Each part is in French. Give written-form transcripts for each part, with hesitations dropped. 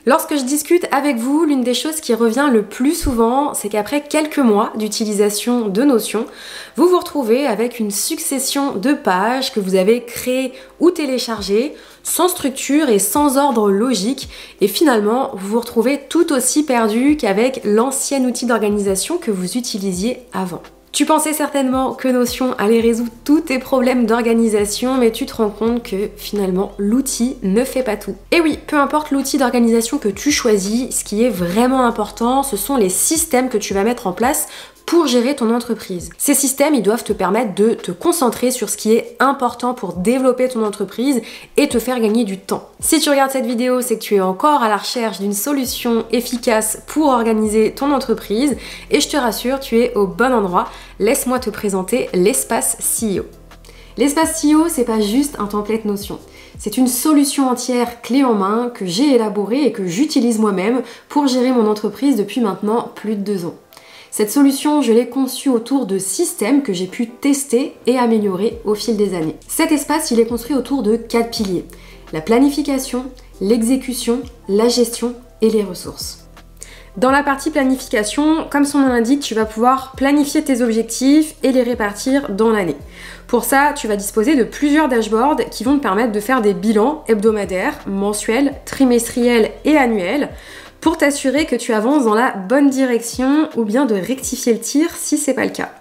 Lorsque je discute avec vous, l'une des choses qui revient le plus souvent, c'est qu'après quelques mois d'utilisation de Notion, vous vous retrouvez avec une succession de pages que vous avez créées ou téléchargées, sans structure et sans ordre logique, et finalement vous vous retrouvez tout aussi perdu qu'avec l'ancien outil d'organisation que vous utilisiez avant. Tu pensais certainement que Notion allait résoudre tous tes problèmes d'organisation, mais tu te rends compte que finalement l'outil ne fait pas tout. Et oui, peu importe l'outil d'organisation que tu choisis, ce qui est vraiment important, ce sont les systèmes que tu vas mettre en place pour gérer ton entreprise. Ces systèmes, ils doivent te permettre de te concentrer sur ce qui est important pour développer ton entreprise et te faire gagner du temps. Si tu regardes cette vidéo, c'est que tu es encore à la recherche d'une solution efficace pour organiser ton entreprise et je te rassure, tu es au bon endroit. Laisse-moi te présenter l'espace CEO. L'espace CEO, c'est pas juste un template Notion. C'est une solution entière clé en main que j'ai élaborée et que j'utilise moi-même pour gérer mon entreprise depuis maintenant plus de 2 ans. Cette solution, je l'ai conçue autour de systèmes que j'ai pu tester et améliorer au fil des années. Cet espace, il est construit autour de 4 piliers. La planification, l'exécution, la gestion et les ressources. Dans la partie planification, comme son nom l'indique, tu vas pouvoir planifier tes objectifs et les répartir dans l'année. Pour ça, tu vas disposer de plusieurs dashboards qui vont te permettre de faire des bilans hebdomadaires, mensuels, trimestriels et annuels pour t'assurer que tu avances dans la bonne direction ou bien de rectifier le tir si c'est pas le cas.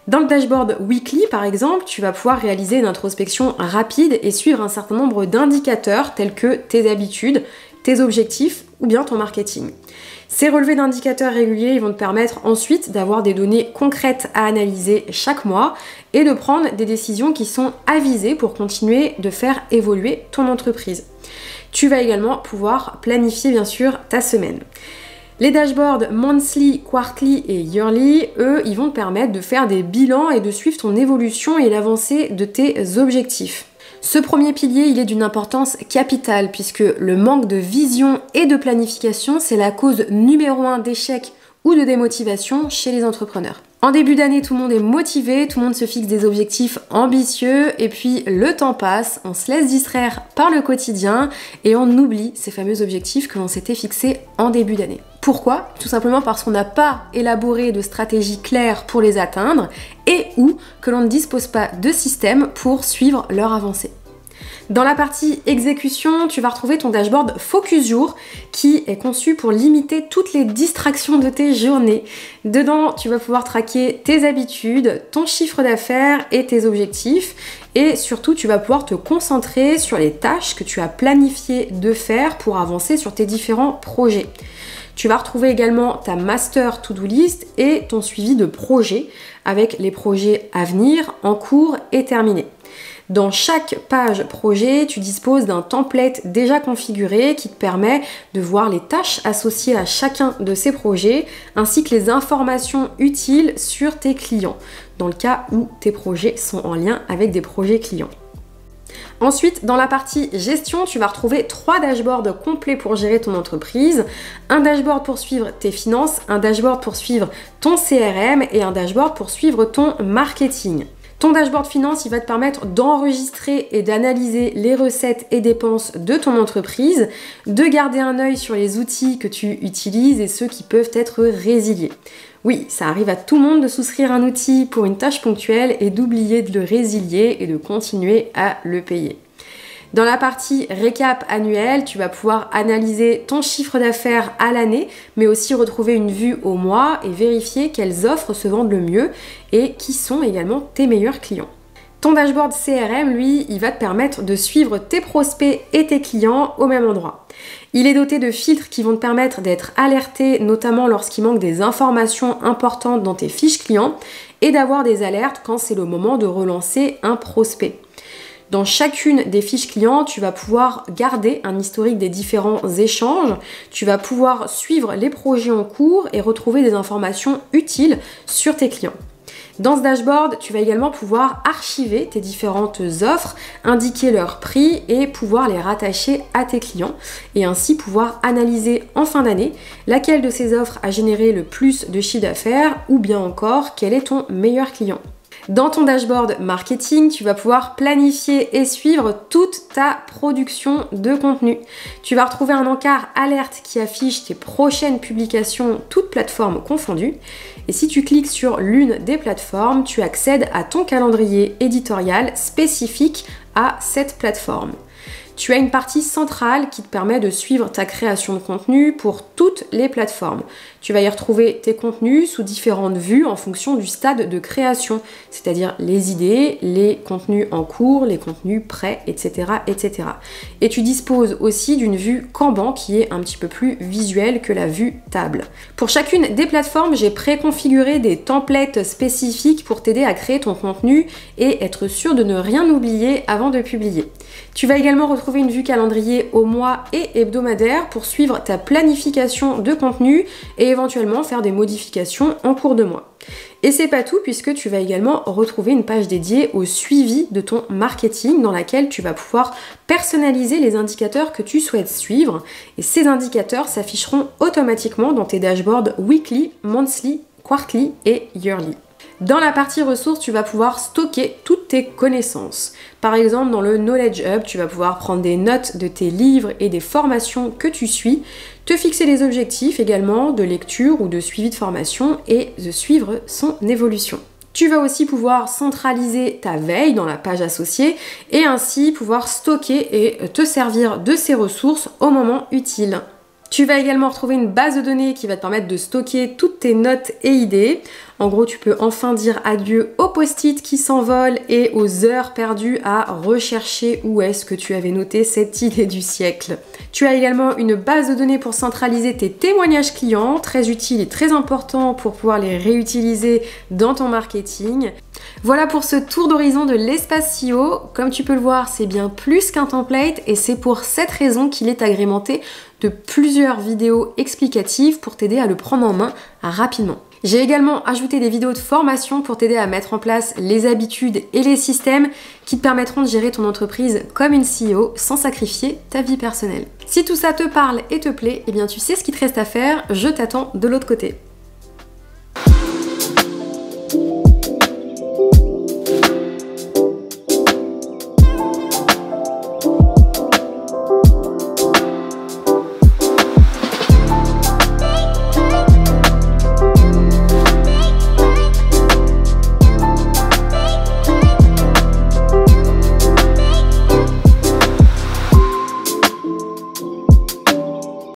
Dans le dashboard weekly par exemple, tu vas pouvoir réaliser une introspection rapide et suivre un certain nombre d'indicateurs tels que tes habitudes, tes objectifs ou bien ton marketing. Ces relevés d'indicateurs réguliers ils vont te permettre ensuite d'avoir des données concrètes à analyser chaque mois et de prendre des décisions qui sont avisées pour continuer de faire évoluer ton entreprise. Tu vas également pouvoir planifier bien sûr ta semaine. Les dashboards monthly, quarterly et yearly, eux, ils vont te permettre de faire des bilans et de suivre ton évolution et l'avancée de tes objectifs. Ce premier pilier, il est d'une importance capitale puisque le manque de vision et de planification, c'est la cause numéro 1 d'échec ou de démotivation chez les entrepreneurs. En début d'année, tout le monde est motivé, tout le monde se fixe des objectifs ambitieux et puis le temps passe, on se laisse distraire par le quotidien et on oublie ces fameux objectifs que l'on s'était fixés en début d'année. Pourquoi? Tout simplement parce qu'on n'a pas élaboré de stratégie claire pour les atteindre et ou que l'on ne dispose pas de système pour suivre leur avancée. Dans la partie exécution, tu vas retrouver ton dashboard Focus Jour qui est conçu pour limiter toutes les distractions de tes journées. Dedans, tu vas pouvoir traquer tes habitudes, ton chiffre d'affaires et tes objectifs. Et surtout, tu vas pouvoir te concentrer sur les tâches que tu as planifié de faire pour avancer sur tes différents projets. Tu vas retrouver également ta master to-do list et ton suivi de projets avec les projets à venir, en cours et terminés. Dans chaque page projet, tu disposes d'un template déjà configuré qui te permet de voir les tâches associées à chacun de ces projets ainsi que les informations utiles sur tes clients, dans le cas où tes projets sont en lien avec des projets clients. Ensuite, dans la partie gestion, tu vas retrouver 3 dashboards complets pour gérer ton entreprise. Un dashboard pour suivre tes finances, un dashboard pour suivre ton CRM et un dashboard pour suivre ton marketing. Ton dashboard finance, il va te permettre d'enregistrer et d'analyser les recettes et dépenses de ton entreprise, de garder un œil sur les outils que tu utilises et ceux qui peuvent être résiliés. Oui, ça arrive à tout le monde de souscrire un outil pour une tâche ponctuelle et d'oublier de le résilier et de continuer à le payer. Dans la partie récap annuel, tu vas pouvoir analyser ton chiffre d'affaires à l'année, mais aussi retrouver une vue au mois et vérifier quelles offres se vendent le mieux et qui sont également tes meilleurs clients. Ton dashboard CRM, lui, il va te permettre de suivre tes prospects et tes clients au même endroit. Il est doté de filtres qui vont te permettre d'être alerté, notamment lorsqu'il manque des informations importantes dans tes fiches clients et d'avoir des alertes quand c'est le moment de relancer un prospect. Dans chacune des fiches clients, tu vas pouvoir garder un historique des différents échanges, tu vas pouvoir suivre les projets en cours et retrouver des informations utiles sur tes clients. Dans ce dashboard, tu vas également pouvoir archiver tes différentes offres, indiquer leur prix et pouvoir les rattacher à tes clients et ainsi pouvoir analyser en fin d'année laquelle de ces offres a généré le plus de chiffre d'affaires ou bien encore quel est ton meilleur client. Dans ton dashboard marketing, tu vas pouvoir planifier et suivre toute ta production de contenu. Tu vas retrouver un encart alerte qui affiche tes prochaines publications, toutes plateformes confondues. Et si tu cliques sur l'une des plateformes, tu accèdes à ton calendrier éditorial spécifique à cette plateforme. Tu as une partie centrale qui te permet de suivre ta création de contenu pour toutes les plateformes. Tu vas y retrouver tes contenus sous différentes vues en fonction du stade de création, c'est-à-dire les idées, les contenus en cours, les contenus prêts, etc., etc. Et tu disposes aussi d'une vue Kanban qui est un petit peu plus visuelle que la vue table. Pour chacune des plateformes, j'ai préconfiguré des templates spécifiques pour t'aider à créer ton contenu et être sûr de ne rien oublier avant de publier. Tu vas également retrouver une vue calendrier au mois et hebdomadaire pour suivre ta planification de contenu et éventuellement faire des modifications en cours de mois. Et c'est pas tout puisque tu vas également retrouver une page dédiée au suivi de ton marketing dans laquelle tu vas pouvoir personnaliser les indicateurs que tu souhaites suivre et ces indicateurs s'afficheront automatiquement dans tes dashboards weekly, monthly, quarterly et yearly. Dans la partie ressources, tu vas pouvoir stocker toutes tes connaissances. Par exemple, dans le Knowledge Hub, tu vas pouvoir prendre des notes de tes livres et des formations que tu suis, te fixer des objectifs également de lecture ou de suivi de formation et de suivre son évolution. Tu vas aussi pouvoir centraliser ta veille dans la page associée et ainsi pouvoir stocker et te servir de ces ressources au moment utile. Tu vas également retrouver une base de données qui va te permettre de stocker toutes tes notes et idées. En gros, tu peux enfin dire adieu aux post-it qui s'envolent et aux heures perdues à rechercher où est-ce que tu avais noté cette idée du siècle. Tu as également une base de données pour centraliser tes témoignages clients, très utile et très important pour pouvoir les réutiliser dans ton marketing. Voilà pour ce tour d'horizon de l'espace SEO. Comme tu peux le voir, c'est bien plus qu'un template et c'est pour cette raison qu'il est agrémenté de plusieurs vidéos explicatives pour t'aider à le prendre en main rapidement. J'ai également ajouté des vidéos de formation pour t'aider à mettre en place les habitudes et les systèmes qui te permettront de gérer ton entreprise comme une CEO sans sacrifier ta vie personnelle. Si tout ça te parle et te plaît, eh bien tu sais ce qu'il te reste à faire, je t'attends de l'autre côté.